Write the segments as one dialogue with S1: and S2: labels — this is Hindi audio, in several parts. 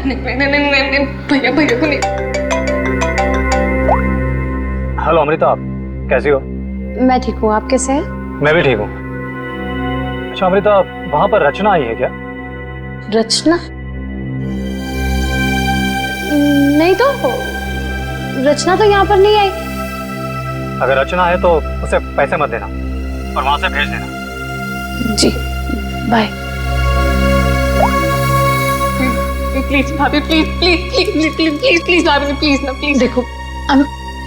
S1: नहीं नहीं नहीं नहीं नहीं, भैया भैया को नहीं।
S2: हेलो अमृता, आप कैसी हो?
S3: मैं ठीक हूँ, आप कैसे हैं?
S2: मैं भी ठीक हूँ। अच्छा अमृता, वहां पर रचना आई है क्या?
S3: रचना? नहीं तो, रचना तो यहाँ पर नहीं आई।
S2: अगर रचना है तो उसे पैसे मत देना और वहां से भेज देना।
S3: जी, बाय।
S1: प्लीज भाभी, please please please please please please भाभी, प्लीज ना, प्लीज।
S3: देखो,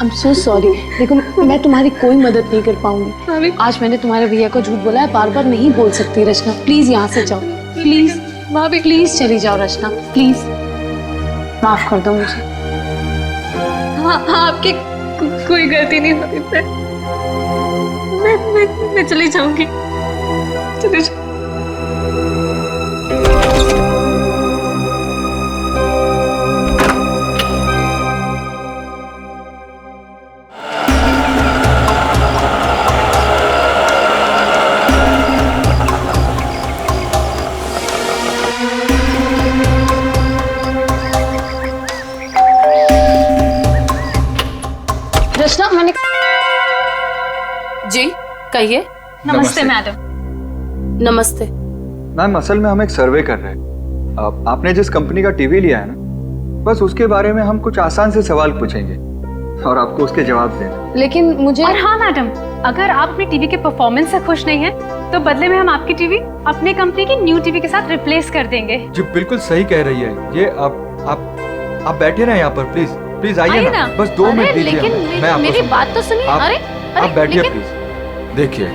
S3: I'm so sorry। देखो, मैं तुम्हारी कोई मदद नहीं कर पाऊंगी। आज मैंने तुम्हारे भैया को झूठ बोला है, बार बार नहीं बोल सकती रचना। प्लीज यहाँ से जाओ, प्लीज भाभी, प्लीज चली जाओ रचना, प्लीज माफ कर दो मुझे।
S1: हाँ आपकी कोई गलती नहीं भाभी, मैं चली जाऊंगी, चली जाऊंगी।
S3: रचना, मैंने
S1: जी कहिए।
S4: नमस्ते
S1: मैडम।
S3: नमस्ते
S4: मैम, असल में हम एक सर्वे कर रहे हैं। आपने जिस कंपनी का टीवी लिया है ना, बस उसके बारे में हम कुछ आसान से सवाल पूछेंगे और आपको उसके जवाब देना।
S3: लेकिन मुझे
S5: और हाँ मैडम, अगर आप अपनी टीवी के परफॉर्मेंस से खुश नहीं हैं, तो बदले में हम आपकी टीवी अपने कंपनी की न्यू टीवी के साथ रिप्लेस कर देंगे।
S6: जी बिल्कुल सही कह रही है ये। आप बैठे ना यहाँ पर, प्लीज प्लीज आइए ना, बस 2 मिनट दीजिए
S3: लेकिन
S6: हमें। मैं आपको
S3: मेरी बात तो सुनिए। अरे
S6: आप बैठिए प्लीज। देखिए,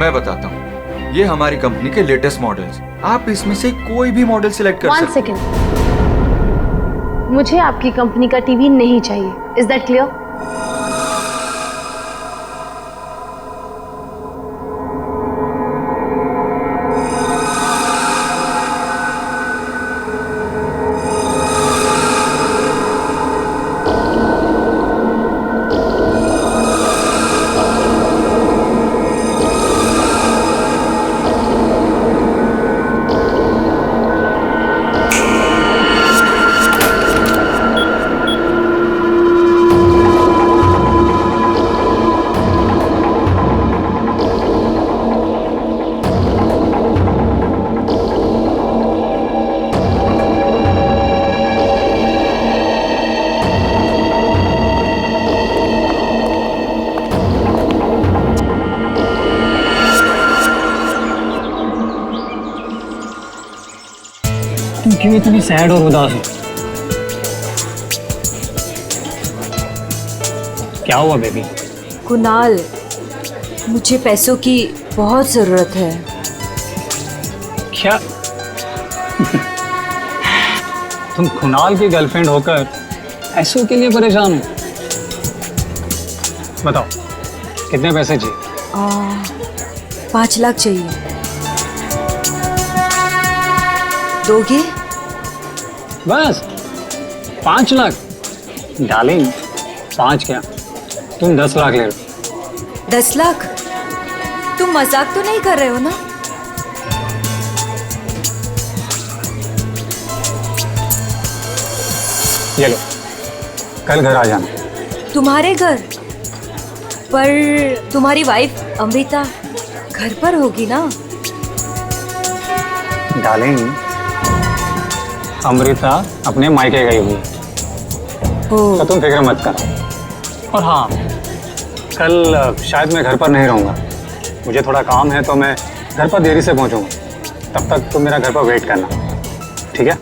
S6: मैं बताता हूँ, ये हमारी कंपनी के लेटेस्ट मॉडल्स। आप इसमें से कोई भी मॉडल सिलेक्ट कर सकते हैं।
S3: 1 सेकेंड, मुझे आपकी कंपनी का टीवी नहीं चाहिए। Is that clear?
S2: तुम क्यों इतनी सैड और उदास हो? क्या हुआ बेबी?
S7: कुणाल, मुझे पैसों की बहुत जरूरत है।
S2: क्या? तुम कुणाल की गर्लफ्रेंड होकर पैसों के लिए परेशान हो? बताओ, कितने पैसे चाहिए?
S7: 5 लाख चाहिए। दोगे?
S2: बस 5 लाख? डार्लिंग, 5 क्या, तुम 10 लाख ले लो।
S7: 10 लाख? तुम मजाक तो नहीं कर रहे हो ना?
S2: ये लो, कल घर आ जाना।
S7: तुम्हारे घर? पर तुम्हारी वाइफ अमृता घर पर होगी ना?
S2: डार्लिंग, अमृता अपने मायके गई हुई है, तो तुम फिक्र मत करो। और हाँ, कल शायद मैं घर पर नहीं रहूँगा, मुझे थोड़ा काम है, तो मैं घर पर देरी से पहुँचूँगा। तब तक तुम मेरा घर पर वेट करना, ठीक है?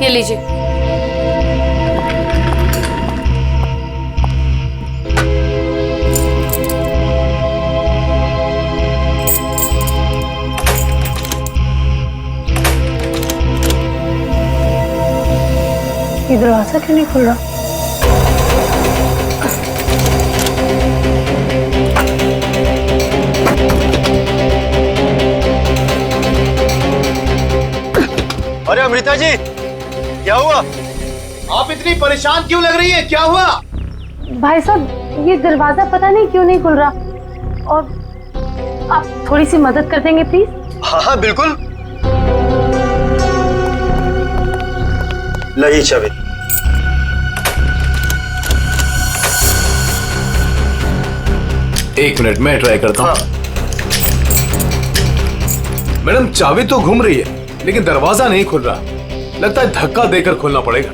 S1: ये लीजिए।
S3: ये दरवाजा क्यों नहीं खुल रहा?
S8: अमृता जी, क्या हुआ?
S9: आप इतनी परेशान क्यों लग रही है? क्या हुआ?
S3: भाई साहब, ये दरवाजा पता नहीं क्यों नहीं खुल रहा, और आप थोड़ी सी मदद कर देंगे प्लीज?
S8: हाँ हाँ बिल्कुल। लाई चाबी।
S9: एक मिनट, मैं ट्राई करता हूँ। मैडम, चाबी तो घूम रही है लेकिन दरवाजा नहीं खुल रहा। लगता है धक्का देकर खोलना पड़ेगा।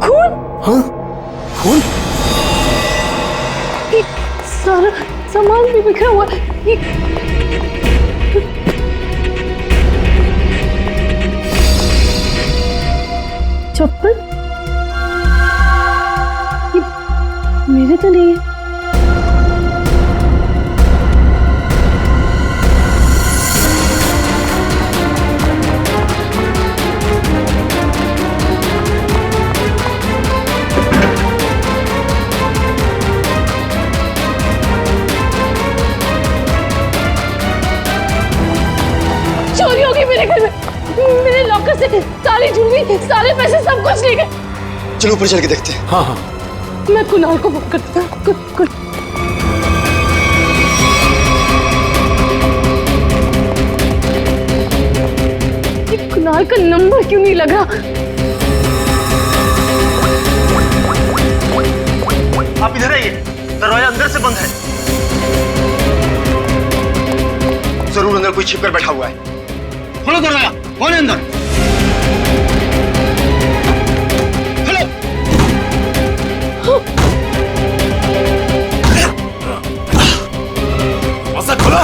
S3: खून?
S9: हाँ? खून?
S3: ये सारा सामान भी बिखरा हुआ है। चप्पल? ये मेरे तो नहीं है। चोरी हो गई मेरे घर में। मेरे लॉकर से सारी ज्वेलरी, सारे पैसे, सब कुछ ले गए।
S8: चलो ऊपर चल के देखते हैं।
S9: हाँ हाँ।
S3: मैं कुणाल को फोन करता हूँ। ये कुणाल का नंबर क्यों नहीं लगा?
S8: आप इधर आइए, दरवाजा अंदर से बंद है। जरूर अंदर कोई छिपकर बैठा हुआ है। खोलो दरवाजा, कौन है अंदर?
S9: ऐसा खोलो।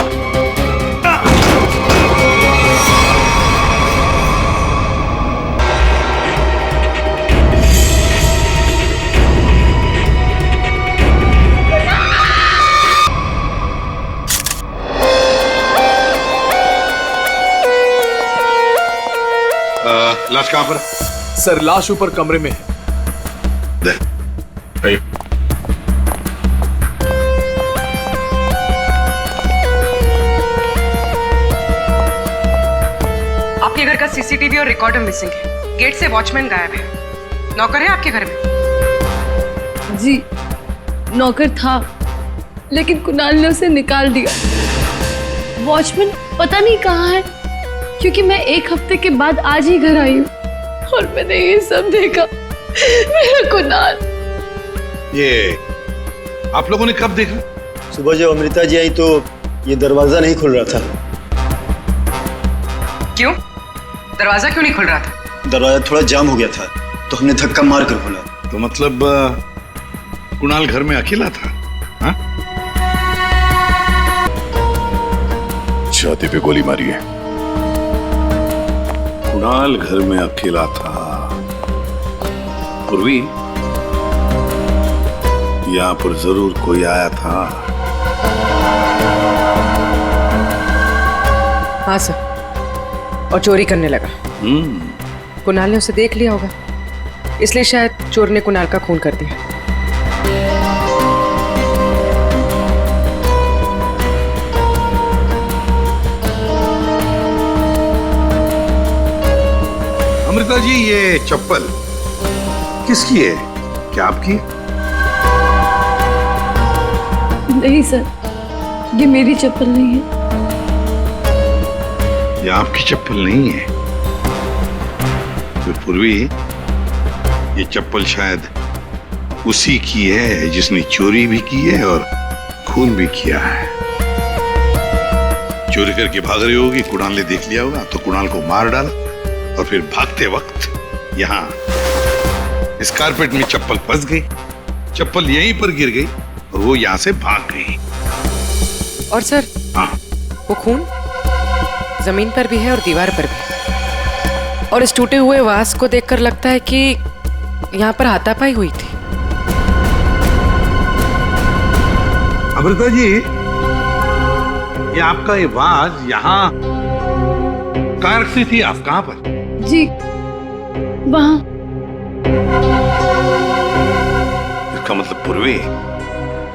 S10: लाश कहाँ पर?
S9: सर, लाश ऊपर कमरे में है।
S10: दे। आइए।
S11: आपके घर का सीसीटीवी और रिकॉर्डर मिसिंग है। गेट से वॉचमैन गायब है। नौकर है आपके घर में?
S3: जी, नौकर था, लेकिन कुणाल ने उसे निकाल दिया। वॉचमैन पता नहीं कहाँ है, क्योंकि मैं एक हफ्ते के बाद आज ही घर आई हूँ और मैंने ये सब देखा। मेरा कुणाल।
S10: ये आप लोगों ने कब देखा?
S8: सुबह जब अमृता जी आई तो ये दरवाजा नहीं खुल रहा था।
S11: क्यों? दरवाजा क्यों नहीं खुल रहा था?
S8: दरवाजा थोड़ा जाम हो गया था तो हमने धक्का मार कर खोला।
S10: तो मतलब कुणाल घर में अकेला था? हाँ? छाती पे गोली मारी है। कुणाल घर में अकेला था। पूर्वी, यहाँ पर जरूर कोई आया था।
S11: हाँ सर, और चोरी करने लगा। कुणाल ने उसे देख लिया होगा, इसलिए शायद चोर ने कुणाल का खून कर दिया।
S10: अमृता जी, ये चप्पल किसकी है? क्या आपकी?
S3: नहीं सर, ये मेरी चप्पल नहीं है।
S10: ये आपकी चप्पल नहीं है? तो पूर्वी, ये चप्पल शायद उसी की है जिसने चोरी भी की है और खून भी किया है। चोरी करके भाग रही होगी, कुणाल ने देख लिया होगा तो कुणाल को मार डाला और फिर भागते वक्त यहाँ इस कारपेट में चप्पल फंस गई। चप्पल यहीं पर गिर गई और वो यहाँ से भाग गई।
S11: और सर,
S10: हाँ,
S11: वो खून जमीन पर भी है और दीवार पर भी। और इस टूटे हुए वास को देखकर लगता है कि यहाँ पर हाथापाई हुई थी।
S10: अमृता जी, ये आपका ये वाज यहाँ कहाँ रखती थी आप? कहाँ पर?
S3: जी, वहाँ।
S10: इसका मतलब पूर्वी,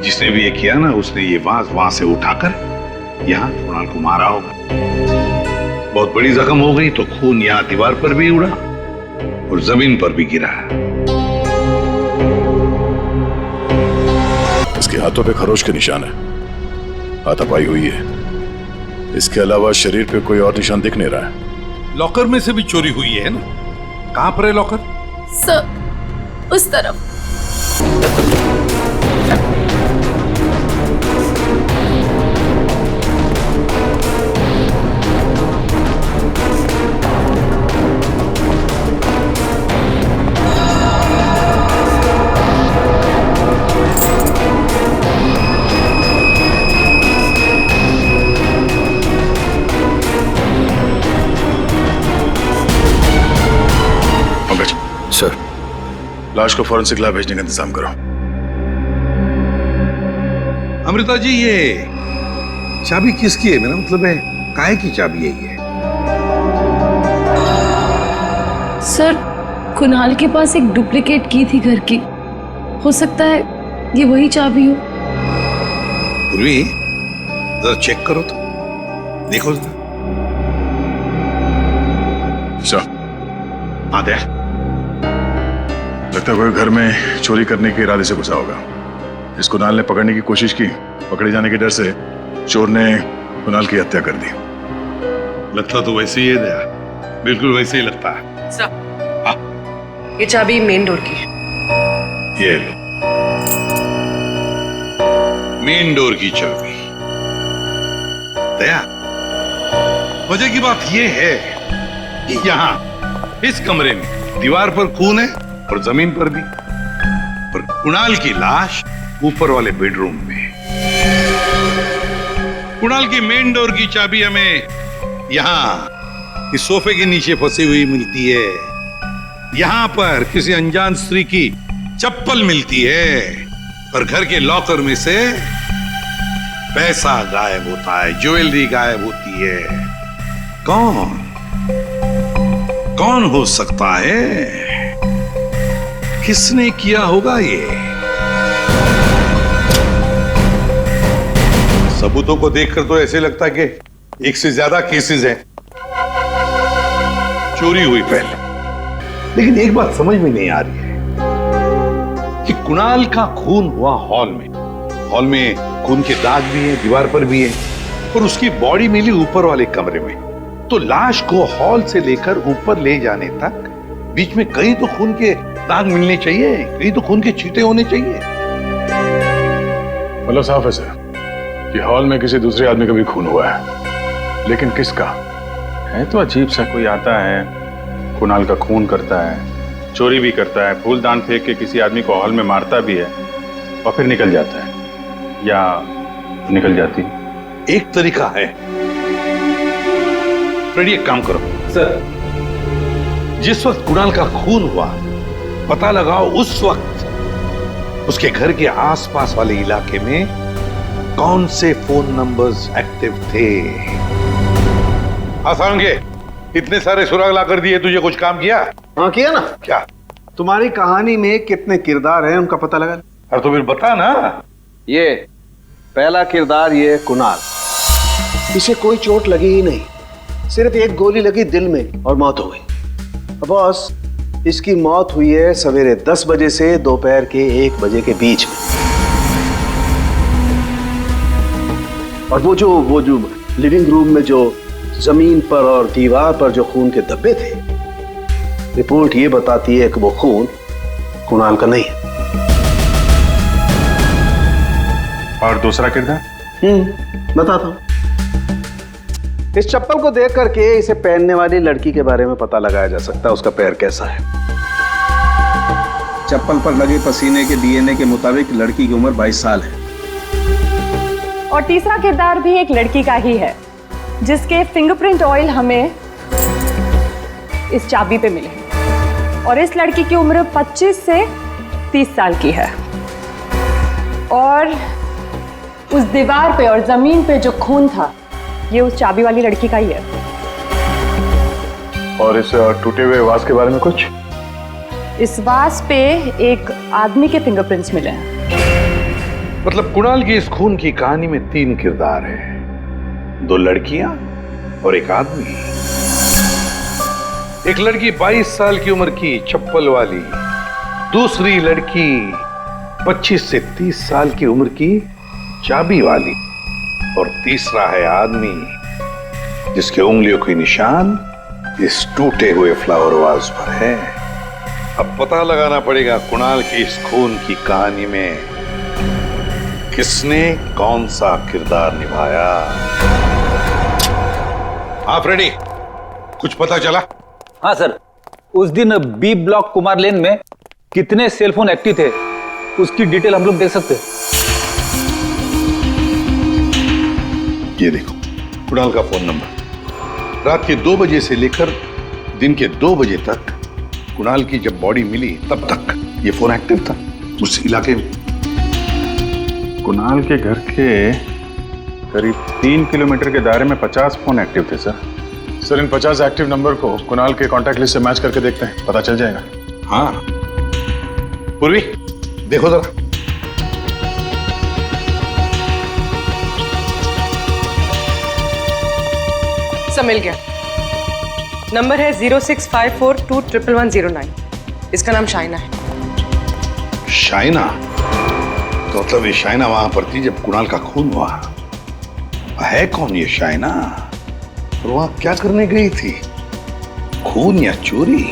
S10: जिसने भी ये किया ना, उसने ये वाज वहां से उठाकर यहाँ कुणाल को मारा होगा। बहुत बड़ी जख्म हो गई तो खून यहाँ दीवार पर भी उड़ा और जमीन पर भी गिरा।
S9: इसके हाथों पे खरोच के निशान है, हाथापाई हुई है। इसके अलावा शरीर पे कोई और निशान दिख नहीं रहा है।
S10: लॉकर में से भी चोरी हुई है ना? कहां पर है लॉकर?
S1: सर, उस तरफ।
S9: सर, लाश को फॉरेंसिक लैब भेजने का इंतजाम करो।
S10: अमृता जी, ये चाबी किसकी है? मेरा मतलब है काहे की चाबी है ये?
S3: सर, कुणाल के पास एक डुप्लीकेट की थी घर की, हो सकता है ये वही चाबी हो।
S10: पूर्वी, जरा चेक करो तो, देखो जरा।
S9: सर,
S10: हाँ दे।
S9: लगता है कोई घर में चोरी करने के इरादे से घुसा होगा। इस कुणाल ने पकड़ने की कोशिश की, पकड़े जाने के डर से चोर ने कुणाल की हत्या कर दी।
S10: लगता तो वैसे ही है दया, बिल्कुल वैसे ही लगता है।
S11: सर, ये चाबी मेन डोर की।
S10: ये लो, मेन डोर की चाबी। दया, मजे की बात ये है कि यहाँ इस कमरे में दीवार पर खून है और जमीन पर भी, और कुणाल की लाश ऊपर वाले बेडरूम में। कुणाल की मेन डोर की चाबी हमें यहाँ इस सोफे के नीचे फंसी हुई मिलती है। यहाँ पर किसी अनजान स्त्री की चप्पल मिलती है और घर के लॉकर में से पैसा गायब होता है, ज्वेलरी गायब होती है। कौन हो सकता है? किसने किया होगा ये? सबूतों को देखकर तो ऐसे लगता है कि एक से ज्यादा केसेस हैं। चोरी हुई पहले, लेकिन एक बात समझ में नहीं आ रही है कि कुणाल का खून हुआ हॉल में। हॉल में खून के दाग भी हैं, दीवार पर भी है, और उसकी बॉडी मिली ऊपर वाले कमरे में। तो लाश को हॉल से लेकर ऊपर ले जाने तक बीच में कहीं तो खून के दाग मिलने चाहिए, कहीं तो खून के छींटे होने चाहिए।
S9: मतलब साफ है सर कि हॉल में किसी दूसरे आदमी का भी खून हुआ है, लेकिन किसका है तो अजीब सा। कोई आता है, कुणाल का खून करता है, चोरी भी करता है, फूलदान फेंक के किसी आदमी को हॉल में मारता भी है और फिर निकल जाता है या निकल जाती है।
S10: एक तरीका है, फ्रेडी एक काम करो सर, जिस वक्त कुणाल का खून हुआ पता लगाओ उस वक्त उसके घर के आसपास वाले इलाके में कौन से फोन नंबर्स एक्टिव थे। आसान के इतने सारे सुराग ला कर दिए, तुझे कुछ काम किया?
S8: हाँ किया ना।
S10: क्या?
S8: तुम्हारी कहानी में कितने किरदार हैं उनका पता लगा।
S10: अरे तो फिर बता ना।
S8: ये पहला किरदार, ये कुणाल। इसे कोई चोट लगी ही नहीं, सिर्फ एक गोली लगी दिल में और मौत हो गई। बॉस, इसकी मौत हुई है सवेरे 10 बजे से दोपहर के 1 बजे के बीच में। और वो जो लिविंग रूम में जो जमीन पर और दीवार पर जो खून के धब्बे थे, रिपोर्ट ये बताती है कि वो खून कुणाल का नहीं है।
S10: और दूसरा किरदार?
S8: बताता हूं। इस चप्पल को देख करके इसे पहनने वाली लड़की के बारे में पता लगाया जा सकता है, उसका पैर कैसा है। चप्पल पर लगे पसीने के डीएनए के मुताबिक लड़की की उम्र 22 साल है।
S12: और तीसरा किरदार भी एक लड़की का ही है, जिसके फिंगरप्रिंट ऑयल हमें इस चाबी पे मिले हैं। और इस लड़की की उम्र 25 से 30 साल की है। और उस दीवार पे और जमीन पे जो खून था, ये उस चाबी वाली लड़की का ही है।
S9: और इस टूटे हुए वास के बारे में कुछ?
S12: इस वास पे एक आदमी के फिंगरप्रिंट्स मिले हैं।
S10: मतलब कुणाल की इस खून की कहानी में 3 किरदार हैं, 2 लड़कियां और एक आदमी। एक लड़की 22 साल की उम्र की चप्पल वाली, दूसरी लड़की 25 से 30 साल की उम्र की चाबी वाली, और तीसरा है आदमी जिसके उंगलियों के निशान इस टूटे हुए फ्लावर वाज पर है। अब पता लगाना पड़ेगा कुणाल की इस खून की कहानी में किसने कौन सा किरदार निभाया। आप रेडी? कुछ पता चला?
S2: हाँ सर, उस दिन बी ब्लॉक कुमार लेन में कितने सेलफोन एक्टिव थे उसकी डिटेल हम लोग देख सकते हैं।
S10: ये देखो कुणाल का फोन नंबर, रात के 2 बजे से लेकर दिन के 2 बजे तक कुणाल की जब बॉडी मिली तब तक ये फोन एक्टिव था उस इलाके में।
S9: कुणाल के घर के करीब 3 किलोमीटर के दायरे में 50 फोन एक्टिव थे सर। सर, इन 50 एक्टिव नंबर को कुणाल के कॉन्टैक्ट लिस्ट से मैच करके देखते हैं, पता चल जाएगा।
S10: हाँ पूर्वी देखो जरा।
S11: सब मिल गया। नंबर है 0654211109। इसका नाम शाइना है।
S10: शाइना? तो मतलब ये शाइना वहां पर थी जब कुणाल का खून हुआ। है कौन ये शाइना और वहां क्या करने गई थी? खून या चोरी?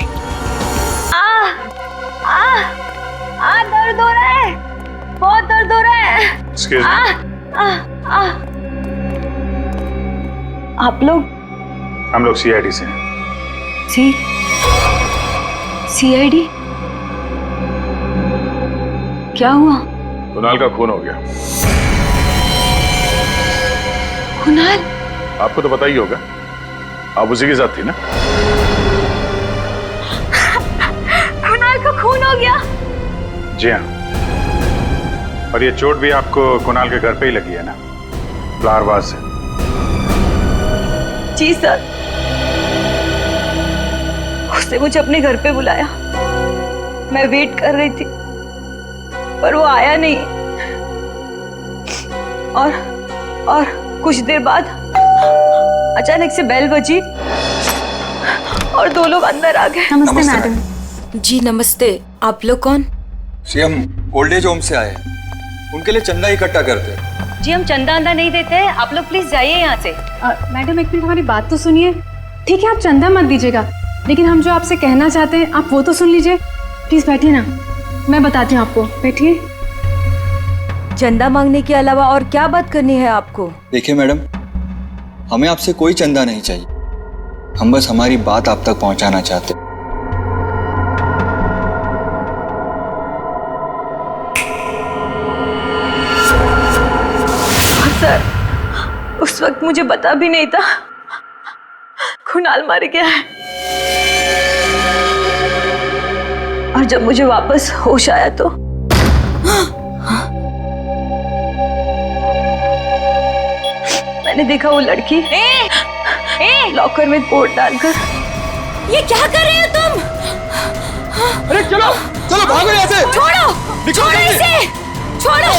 S7: दर्द हो रहा है, बहुत दर्द हो रहा है। आप लोग?
S9: हम लोग सीआईडी से हैं।
S7: सीआईडी? क्या हुआ?
S9: कुणाल का खून हो गया।
S7: कुणाल?
S9: आपको तो पता ही होगा, आप उसी के साथ थी ना।
S7: कुणाल का खून हो गया?
S9: जी हाँ, और ये चोट भी आपको कुणाल के घर पे ही लगी है ना, फ्लावर वाज से।
S7: जी सर, उसने मुझे अपने घर पे बुलाया। मैं वेट कर रही थी पर वो आया नहीं, और कुछ देर बाद अचानक से बेल बजी और 2 लोग अंदर आ गए।
S5: नमस्ते मैडम।
S7: जी नमस्ते। आप लोग कौन?
S4: जी हम ओल्ड एज होम से आए हैं, उनके लिए चंदा इकट्ठा करते हैं।
S7: जी हम चंदा अंदा नहीं देते हैं, आप लोग प्लीज जाइए यहाँ से।
S5: मैडम एक मिनट हमारी बात तो सुनिए। ठीक है, आप चंदा मत दीजिएगा, लेकिन हम जो आपसे कहना चाहते हैं आप वो तो सुन लीजिए। प्लीज बैठिए ना, मैं बताती हूँ आपको। बैठिए।
S7: चंदा मांगने के अलावा और क्या बात करनी है आपको?
S4: देखिए मैडम, हमें आपसे कोई चंदा नहीं चाहिए, हम बस हमारी बात आप तक पहुंचाना चाहते हैं।
S7: सर, उस वक्त मुझे पता भी नहीं था कुणाल मर गया है, और जब मुझे वापस होश आया तो मैंने देखा वो लड़की लॉकर में कोट डालकर। ये क्या कर रहे हो तुम?
S6: अरे चलो चलो, भागो यहाँ से।
S7: छोड़ो, छोड़ो इसे, छोड़ो।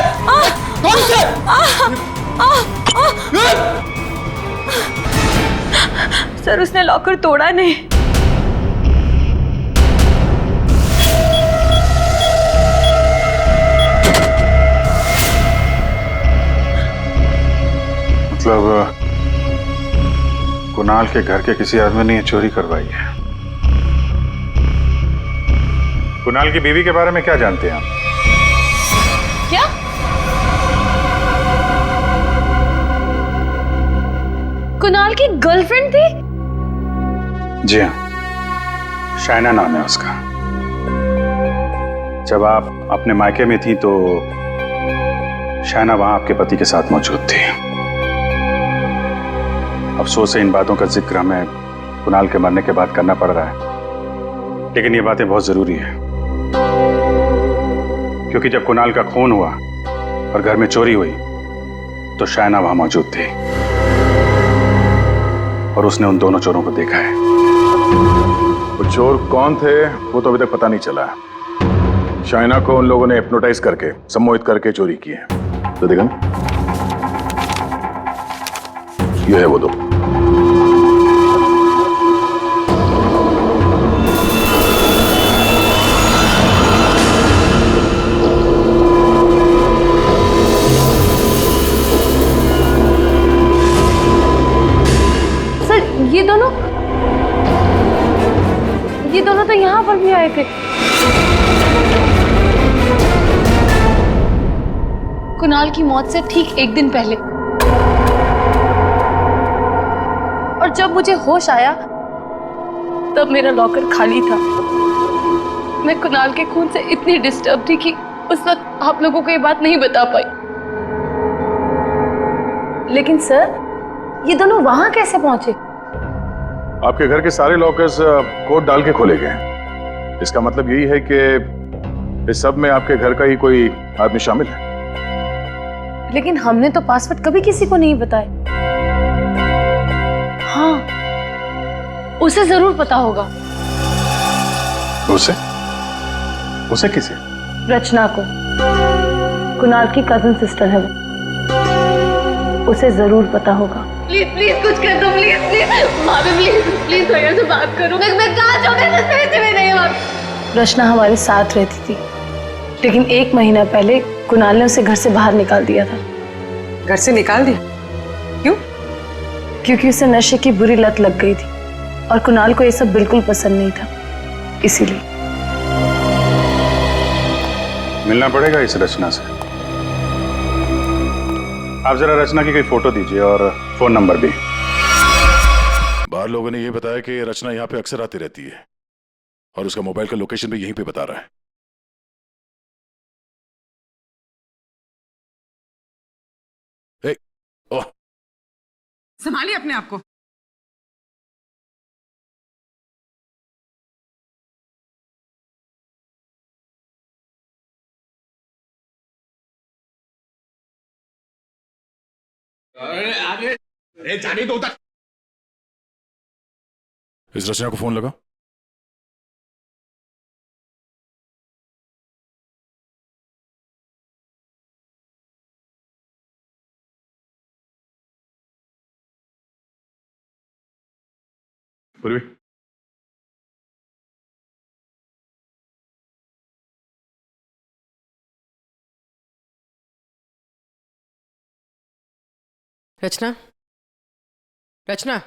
S7: सर, उसने लॉकर तोड़ा नहीं।
S9: मतलब कुणाल के घर के किसी आदमी ने ये चोरी करवाई है। कुणाल की बीवी के बारे में क्या जानते हैं आप?
S7: क्या? कुणाल की गर्लफ्रेंड थी?
S9: जी हाँ, शाइना नाम है उसका। जब आप अपने मायके में थी तो शाइना वहां आपके पति के साथ मौजूद थी। अफसोस है इन बातों का जिक्र हमें कुणाल के मरने के बाद करना पड़ रहा है, लेकिन ये बातें बहुत जरूरी है, क्योंकि जब कुणाल का खून हुआ और घर में चोरी हुई तो शाइना वहां मौजूद थी और उसने उन दोनों चोरों को देखा है। वो चोर कौन थे वो तो अभी तक पता नहीं चला है। शाइना को उन लोगों ने हिप्नोटाइज करके, सम्मोहित करके चोरी की है। राधिका, ये है वो दो।
S3: ये दोनों तो यहाँ पर भी आए थे। कुणाल की मौत से ठीक एक दिन पहले। और जब मुझे होश आया तब मेरा लॉकर खाली था। मैं कुणाल के खून से इतनी डिस्टर्ब थी कि उस वक्त आप लोगों को ये बात नहीं बता पाई। लेकिन सर, ये दोनों वहां कैसे पहुंचे?
S9: आपके घर के सारे लॉकर्स कोड डाल के खोले गए हैं। इसका मतलब यही है कि इस सब में आपके घर का ही कोई आदमी शामिल है।
S3: लेकिन हमने तो पासवर्ड कभी किसी को नहीं बताया। हाँ, उसे जरूर पता होगा।
S9: उसे? उसे किसे?
S3: रचना को। कुणाल की कजन सिस्टर है वो। उसे जरूर पता होगा।
S1: प्लीज प्लीज कुछ कर दो, प्लीज प्लीज भाभी, प्लीज प्लीज भैया से बात करो। मैं कहाँ जाऊँ? मैं पैसे में नहीं हूँ।
S3: रचना हमारे साथ रहती थी, लेकिन 1 महीना पहले कुणाल ने उसे घर से बाहर निकाल दिया था।
S11: घर से निकाल दिया? क्यों?
S3: क्योंकि उसे नशे की बुरी लत लग गई थी और कुणाल को ये सब बिल्कुल पसंद नहीं था, इसीलिए।
S9: मिलना पड़ेगा इस रचना से। आप जरा रचना की कोई फोटो दीजिए और फोन नंबर भी।
S13: बाहर लोगों ने यह बताया कि रचना यहाँ पे अक्सर आती रहती है और उसका मोबाइल का लोकेशन भी यहीं पे बता रहा है। ओह,
S11: संभालिए अपने आप को।
S10: अरे जाने दो तक।
S13: इस रचना को फोन लगा।
S9: पूर्वी,
S11: रचना, रचना।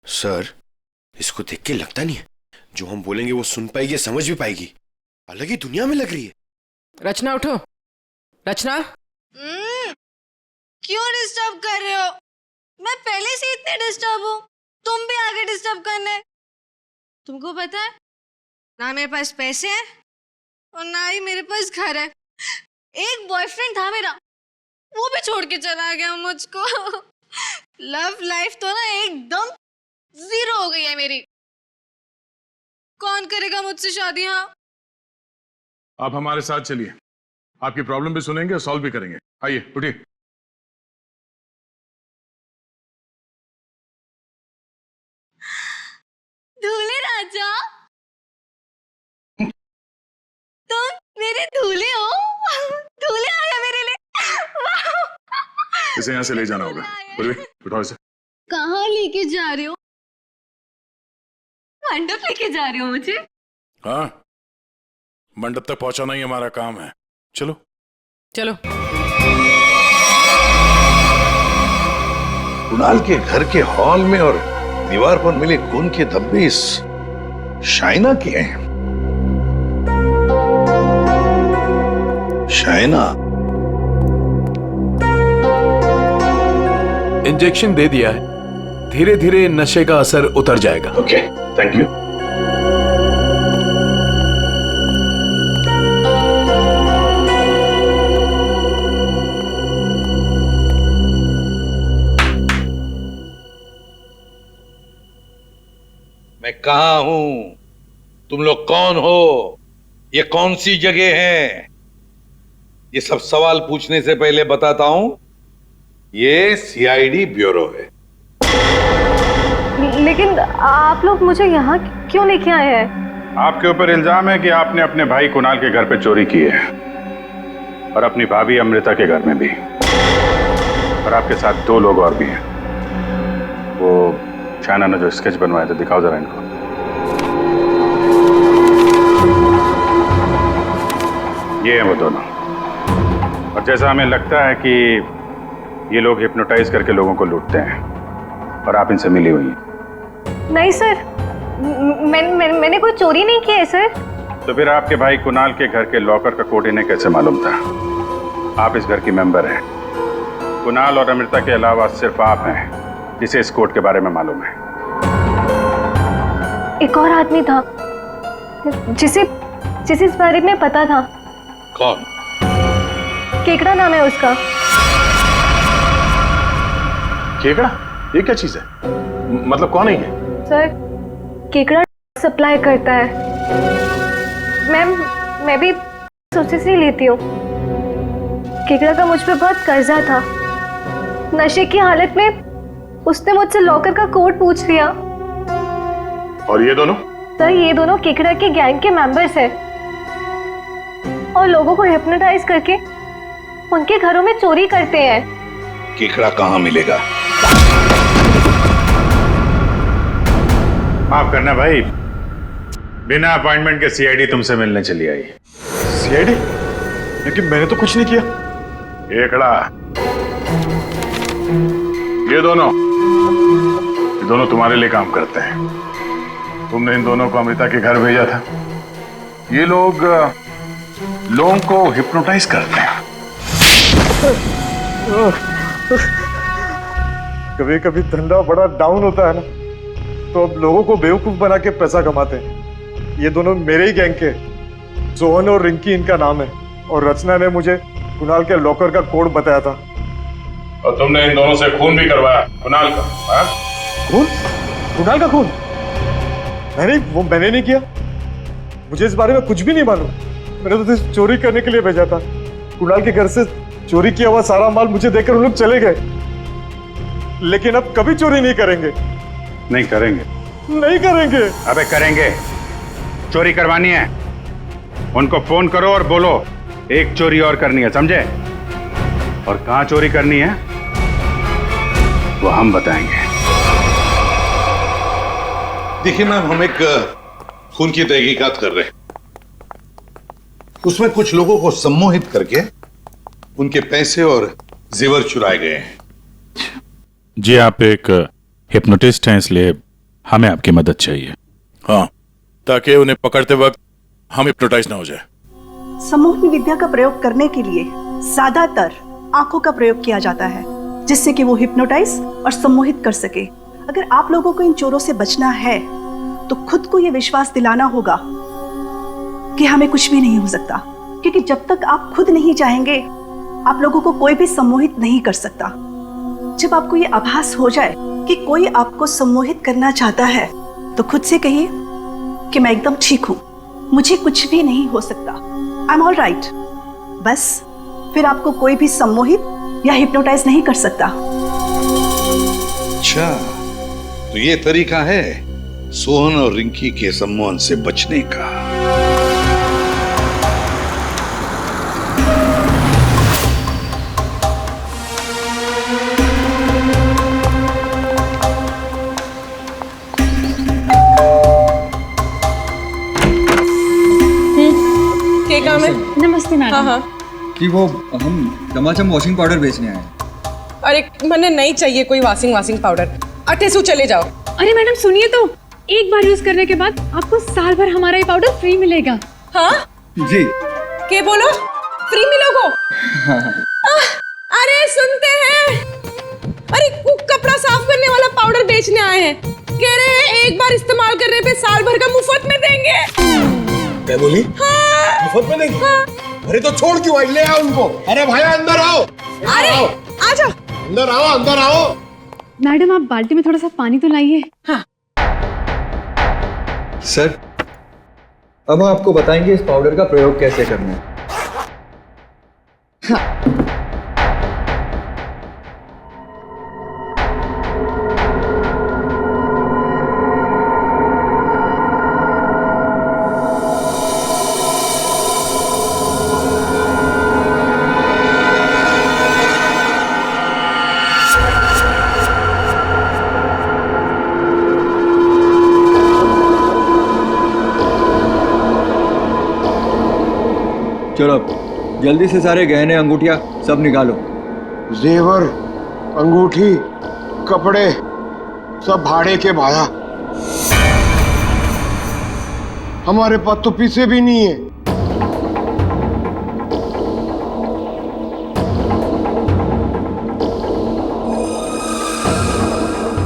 S8: सर, इसको देख के लगता नहीं है जो हम बोलेंगे वो सुन पाएगी, समझ भी पाएगी। अलग ही दुनिया में लग रही है।
S11: रचना उठो। रचना।
S14: क्यों डिस्टर्ब कर रहे हो? मैं पहले से इतने डिस्टर्ब हूँ, तुम भी आगे डिस्टर्ब करने। तुमको पता है ना, मेरे पास पैसे हैं और ना ही मेरे पास घर है। एक बॉयफ्रेंड था मेरा, वो भी छोड़ के चला गया मुझको। लव लाइफ तो ना एकदम 0 हो गई है मेरी। कौन करेगा मुझसे शादी? हाँ,
S9: आप हमारे साथ चलिए, आपकी प्रॉब्लम भी सुनेंगे और सॉल्व भी करेंगे। आइए उठिए।
S14: दूल्हे राजा, तुम मेरे दूल्हे हो। दूल्हे आ गया मेरे लिए।
S9: इसे यहाँ से ले जाना होगा। पूर्वी, उठाओ इसे।
S14: कहाँ लेके जा रहे हो? मंडप लेके जा रहे हो मुझे?
S13: हाँ, मंडप तक पहुंचाना ही हमारा काम है। चलो
S11: चलो।
S10: कुणाल के घर के हॉल में और दीवार पर मिले खून के धब्बे इस शाइना के हैं। शाइना,
S15: इंजेक्शन दे दिया है, धीरे धीरे नशे का असर उतर जाएगा।
S10: Okay, thank you. मैं कहाँ हूं? तुम लोग कौन हो? ये कौन सी जगह है? ये सब सवाल पूछने से पहले बताता हूं, ये सीआईडी ब्यूरो है।
S5: लेकिन आप लोग मुझे यहाँ क्यों लेके आए हैं?
S9: आपके ऊपर इल्जाम है कि आपने अपने भाई कुणाल के घर पे चोरी की है। और अपनी भाभी अमृता के घर में भी। और आपके साथ 2 लोग और भी हैं। वो शाना ने जो स्केच बनवाया था, दिखाओ जरा इनको। ये हैं वो दोनों। और जैसा हमें लगता है कि ये लोग हिप्नोटाइज करके लोगों को लूटते हैं और आप इनसे मिली हुई हैं।
S12: नहीं सर, मैंने कोई चोरी नहीं की है सर।
S9: तो फिर आपके भाई कुणाल के घर के लॉकर का कोड इन्हें कैसे मालूम था? आप इस घर की मेंबर हैं। कुणाल और अमृता के अलावा सिर्फ आप हैं जिसे इस कोड के बारे में मालूम है।
S12: एक और आदमी था जिसे इस बारे में पता था।
S10: कौन?
S12: केकड़ा नाम है उसका।
S9: केकड़ा? ये क्या चीज है? मतलब कौन है ये?
S12: सर, केकड़ा सप्लाई करता है। मैं भी उसी से लेती हूँ। केकड़ा का मुझ पे बहुत कर्जा था। नशे की हालत में उसने मुझसे लॉकर का कोड पूछ लिया।
S9: और ये दोनों?
S12: सर, ये दोनों केकड़ा के गैंग के मेंबर्स हैं और लोगों को हिप्नोटाइज करके उनके घरों में चोरी करते हैं।
S10: केकड़ा कहाँ मिलेगा?
S9: माफ करना भाई, बिना अपॉइंटमेंट के सीआईडी तुमसे मिलने चली आई।
S6: सीआईडी? लेकिन मैंने तो कुछ नहीं किया।
S9: केकड़ा, ये दोनों तुम्हारे लिए काम करते हैं। तुमने इन दोनों को अमृता के घर भेजा था। ये लोग लोगों को हिप्नोटाइज करते हैं।
S16: कभी कभी धंधा बड़ा डाउन होता है ना, तो अब लोगों को बेवकूफ बना के पैसा कमाते हैं। ये दोनों मेरे ही गैंग के, सोहन और रिंकी इनका नाम है। और रचना ने मुझे कुणाल के लॉकर का कोड बताया था।
S9: और तुमने इन दोनों से खून भी करवाया कुणाल का? हाँ?
S16: खून? कुणाल का खून? मैंने नहीं किया। मुझे इस बारे में कुछ भी नहीं मालूम। मैंने तो सिर्फ चोरी करने के लिए भेजा था। कुणाल के घर से चोरी किया हुआ सारा माल मुझे देकर उन लोग चले गए। लेकिन अब कभी चोरी नहीं करेंगे।
S9: नहीं करेंगे?
S16: नहीं करेंगे।
S9: अबे करेंगे। चोरी करवानी है, उनको फोन करो और बोलो एक चोरी और करनी है, समझे? और कहां चोरी करनी है वो हम बताएंगे।
S10: देखिए मैम, हम एक खून की तहकीकात कर रहे हैं। उसमें कुछ लोगों को सम्मोहित करके उनके पैसे और जेवर चुराए गए हैं।
S13: जी, आप एक हिप्नोटिस्ट हैं, इसलिए हमें आपकी मदद चाहिए।
S15: हाँ, ताकि उन्हें पकड़ते वक्त हम हिप्नोटाइज ना हो जाए।
S17: सम्मोहन विद्या का प्रयोग करने के लिए ज्यादातर आंखों का प्रयोग किया जाता है, जिससे कि वो हिप्नोटाइज और सम्मोहित कर सके। अगर आप लोगों को इन चोरों से बचना है तो खुद को ये विश्वास दिलाना होगा कि हमें कुछ भी नहीं हो सकता, क्योंकि जब तक आप खुद नहीं चाहेंगे आप लोगों को कोई भी सम्मोहित नहीं कर सकता। जब आपको ये आभास हो जाए कि कोई आपको सम्मोहित करना चाहता है तो खुद से कहिए कि मैं एकदम ठीक हूं, मुझे कुछ भी नहीं हो सकता, आई एम ऑल राइट। बस फिर आपको कोई भी सम्मोहित या हिप्नोटाइज नहीं कर सकता।
S10: अच्छा, तो ये तरीका है सोहन और रिंकी के सम्मोहन से बचने का।
S11: क्या काम है?
S5: नमस्ते मैडम।
S11: हाँ हाँ।
S4: कि वो हम चमाचम वॉशिंग पाउडर बेचने आए हैं।
S11: अरे मैंने नहीं चाहिए कोई वॉशिंग पाउडर। अटेसू चले जाओ।
S5: अरे मैडम सुनिए तो, एक बार यूज करने के बाद आपको साल भर हमारा ये पाउडर फ्री मिलेगा।
S11: हाँ
S4: जी।
S11: क्या बोलो? फ्री मिलोगो?
S4: हाँ हाँ।
S11: अरे सुनते हैं, अरे कपड़ा साफ करने वाला पाउडर बेचने आए हैं, कह रहे हैं एक बार इस्तेमाल करने पे साल भर का मुफ्त में देंगे।
S8: क्या बोली?
S11: हाँ।
S8: मुफ्त में देंगे? हाँ। अरे तो छोड़ क्यों आई? ले आओ उनको। अरे भाई अंदर आओ।
S11: अरे आजा।
S8: अंदर आओ, अंदर आओ।
S5: मैडम आप बाल्टी में थोड़ा सा पानी तो लाइए।
S11: हाँ।
S4: सर, अब हम आपको बताएंगे इस पाउडर का प्रयोग कैसे करना है। चलो जल्दी से सारे गहने अंगूठियां सब निकालो।
S8: जेवर, अंगूठी, कपड़े सब भाड़े के भाया। हमारे पास तो पैसे भी नहीं है।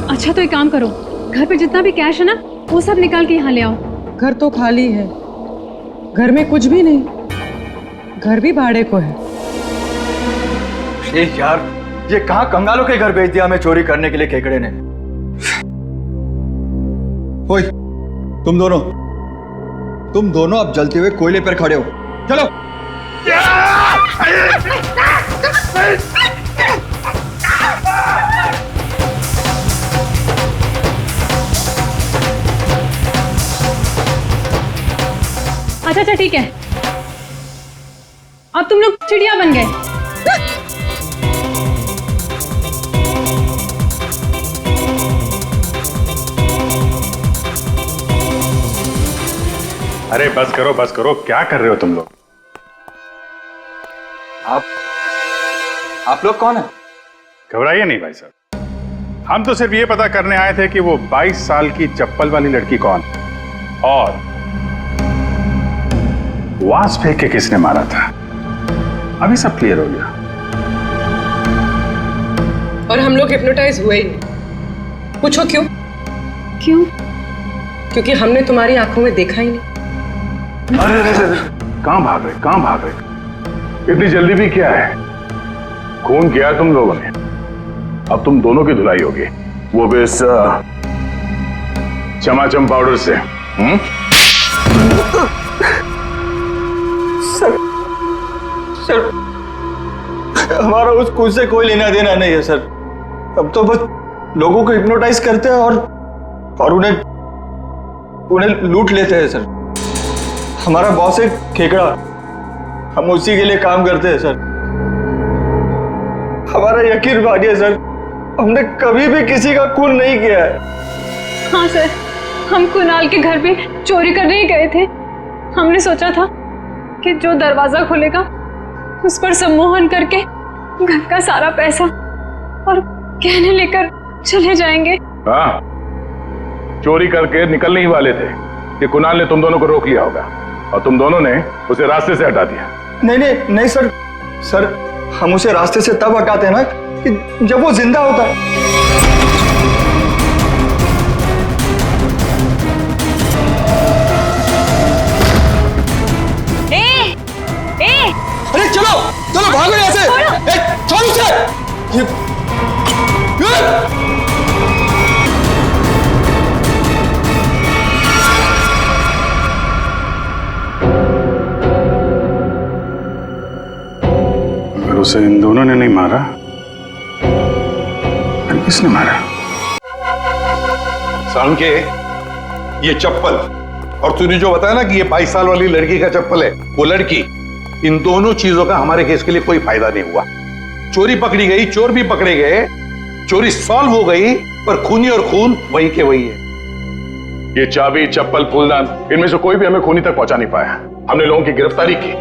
S5: अच्छा तो एक काम करो, घर पे जितना भी कैश है ना वो सब निकाल के यहाँ ले आओ।
S11: घर तो खाली है, घर में कुछ भी नहीं, घर भी भाड़े को है।
S4: यार ये कहाँ कंगालों के घर भेज दिया हमें चोरी करने के लिए केकड़े ने। ओए तुम दोनों अब जलते हुए कोयले पर खड़े हो, चलो।
S5: अच्छा ठीक है, अब तुम लोग चिड़िया बन गए।
S9: अरे बस करो, क्या कर रहे हो तुम लोग?
S4: आप लोग कौन है?
S9: घबराइए नहीं भाई साहब, हम तो सिर्फ ये पता करने आए थे कि वो 22 साल की चप्पल वाली लड़की कौन और वास फेंक के किसने मारा था। अभी सब क्लियर हो गया।
S11: और हम लोग हिप्नोटाइज हुए ही नहीं। पूछो क्यों? क्योंकि हमने तुम्हारी आंखों में देखा ही नहीं।
S9: अरे कहां भाग रहे? इतनी जल्दी भी क्या है? खून किया तुम लोगों ने, अब तुम दोनों की धुलाई होगी, वो भी इस चमाचम पाउडर से।
S4: सर हमारा उस खून से कोई लेना देना नहीं है सर। अब तो बस लोगों को हिप्नोटाइज करते हैं और उन्हें लूट लेते हैं सर। हमारा बॉस है खेकड़ा, हम उसी के लिए काम करते हैं सर। हमारा यकीन मानिए सर, हमने कभी भी किसी का खून नहीं किया है।
S5: हाँ सर, हम कुणाल के घर पे चोरी करने ही गए थे। हमने सोचा था कि जो दरवाजा खुलेगा उस पर सम्मोहन करके घर का सारा पैसा और गहने लेकर चले जाएंगे।
S9: हाँ, चोरी करके निकलने ही वाले थे कि कुणाल ने तुम दोनों को रोक लिया होगा और तुम दोनों ने उसे रास्ते से हटा दिया।
S4: नहीं सर, हम उसे रास्ते से तब हटाते हैं ना कि जब वो जिंदा होता है। अरे चलो भागो यहाँ से। छोड़ उसे।
S9: अगर उसे इन दोनों ने नहीं मारा फिर किसने मारा?
S10: सालुंके, ये चप्पल और तूने जो बताया ना कि ये 22 साल वाली लड़की का चप्पल है, वो लड़की, इन दोनों चीजों का हमारे केस के लिए कोई फायदा नहीं हुआ। चोरी पकड़ी गई, चोर भी पकड़े गए, चोरी सॉल्व हो गई, पर खूनी और खून वही के वही है।
S9: ये चाबी, चप्पल, फूलदान, इनमें से कोई भी हमें खूनी तक पहुंचा नहीं पाया। हमने लोगों की गिरफ्तारी की,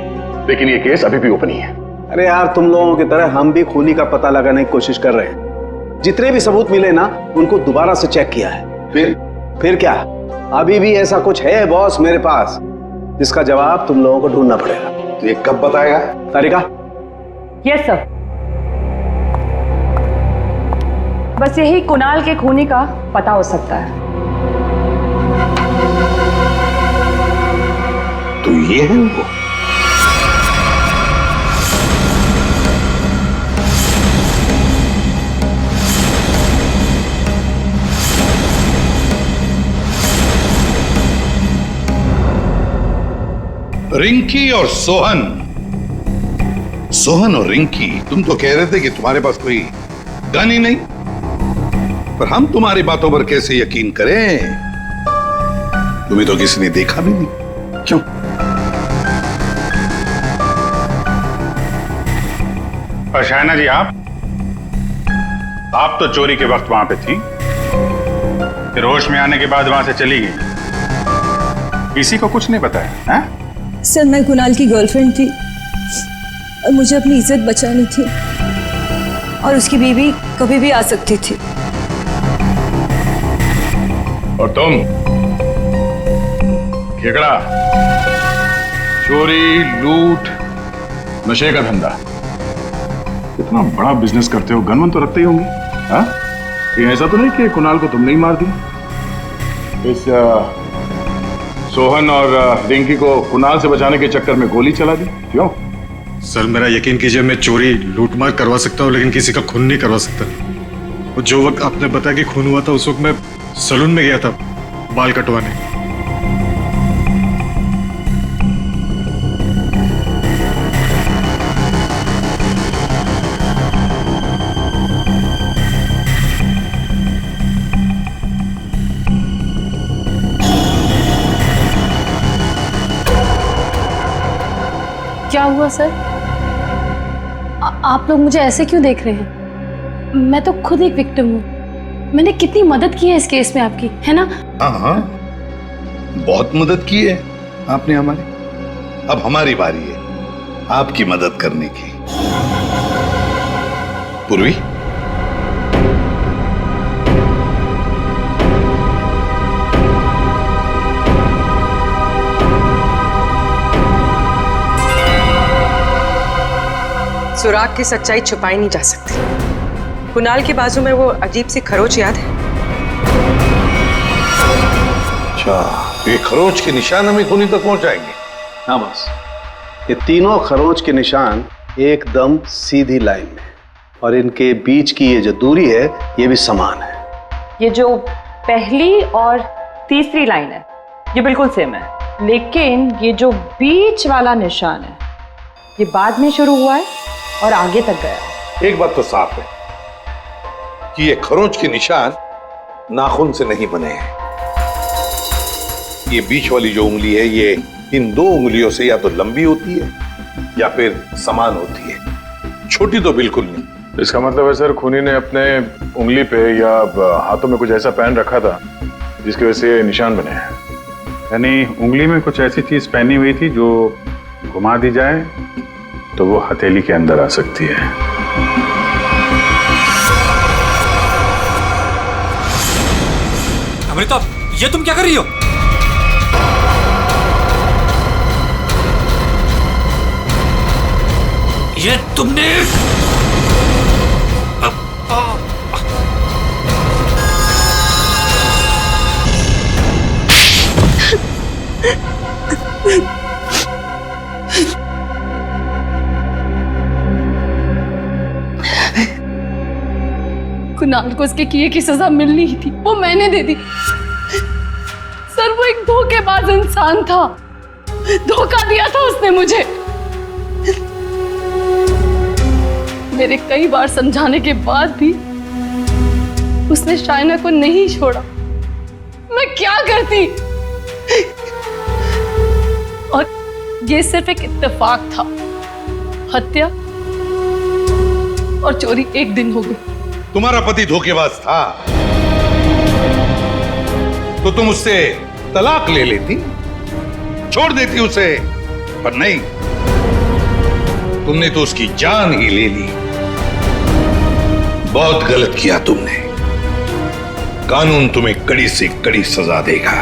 S9: लेकिन ये केस अभी भी ओपन ही है।
S8: अरे यार, तुम लोगों की तरह हम भी खूनी का पता लगाने की कोशिश कर रहे हैं। जितने भी सबूत मिले ना, उनको दोबारा से चेक किया है। फिर क्या? अभी भी ऐसा कुछ है बॉस मेरे पास जिसका जवाब तुम लोगों को ढूंढना पड़ेगा।
S10: तो ये कब बताएगा?
S8: तारिका?
S12: Yes sir. बस यही कुणाल के खूनी का पता हो सकता है।
S10: तो ये है वो। रिंकी और सोहन और रिंकी, तुम तो कह रहे थे कि तुम्हारे पास कोई गन ही नहीं, पर हम तुम्हारी बातों पर कैसे यकीन करें? तुम्हें तो किसी ने देखा भी नहीं। क्यों?
S9: और शायना जी, आप तो चोरी के वक्त वहां पे थी, फिर होश में आने के बाद वहां से चली गई, किसी को कुछ नहीं बताया? हैं?
S7: सर, मैं कुणाल की गर्लफ्रेंड थी, और मुझे अपनी इज्जत बचानी थी और उसकी बीवी कभी भी आ सकती थी।
S13: और तुम खेकड़ा, चोरी, लूट, नशे का धंधा, इतना बड़ा बिजनेस करते हो, गन तो रखते ही होंगे। हाँ, ये ऐसा तो नहीं कि कुणाल को तुमने ही मार दिया? इस सोहन और रिंकी को कुणाल से बचाने के चक्कर में गोली चला दी, क्यों?
S16: सर मेरा यकीन कीजिए, मैं चोरी लूटमार करवा सकता हूँ लेकिन किसी का खून नहीं करवा सकता। और जो वक्त आपने बताया कि खून हुआ था उस वक्त मैं सैलून में गया था बाल कटवाने।
S3: क्या हुआ सर? आप लोग मुझे ऐसे क्यों देख रहे हैं? मैं तो खुद एक विक्टिम हूँ। मैंने कितनी मदद की है इस केस में आपकी, है ना?
S10: हाँ हाँ, बहुत मदद की है आपने हमारी। अब हमारी बारी है आपकी मदद करने की। पूर्वी,
S11: सुराग की सच्चाई छुपाई नहीं जा सकती। कुणाल के बाजू में वो अजीब सी खरोच याद है?
S10: अच्छा, ये खरोच के निशान हमें खूनी तक पहुंचाएंगे?
S8: हाँ बस, ये तीनों खरोच के निशान एकदम सीधी लाइन में, और इनके बीच की ये जो दूरी है ये भी समान है।
S12: ये जो पहली और तीसरी लाइन है ये बिल्कुल सेम है, लेकिन ये जो बीच वाला निशान है ये बाद में शुरू हुआ है और आगे तक गया।
S10: एक बात तो साफ है कि ये खरोंच के निशान नाखून से नहीं बने हैं। ये बीच वाली जो उंगली है ये इन दो उंगलियों से या तो लंबी होती है या फिर समान होती है, छोटी तो बिल्कुल नहीं।
S9: इसका मतलब है सर, खूनी ने अपने उंगली पे या हाथों में कुछ ऐसा पहन रखा था जिसकी वजह से निशान बने हैं। यानी उंगली में कुछ ऐसी चीज पहनी हुई थी जो घुमा दी जाए तो वो हथेली के अंदर आ सकती है।
S18: अमृता, ये तुम क्या कर रही हो? ये तुमने
S3: कुणाल को उसके किए की सजा मिलनी ही थी, वो मैंने दे दी। सर वो एक धोखेबाज इंसान था, धोखा दिया था उसने मुझे। मेरे कई बार समझाने के बाद भी उसने शाइना को नहीं छोड़ा। मैं क्या करती? और ये सिर्फ एक इत्तेफाक था, हत्या और चोरी एक दिन हो गई।
S10: तुम्हारा पति धोखेबाज था तो तुम उससे तलाक ले लेती, छोड़ देती उसे, पर नहीं, तुमने तो उसकी जान ही ले ली। बहुत गलत किया तुमने। कानून तुम्हें कड़ी से कड़ी सजा देगा।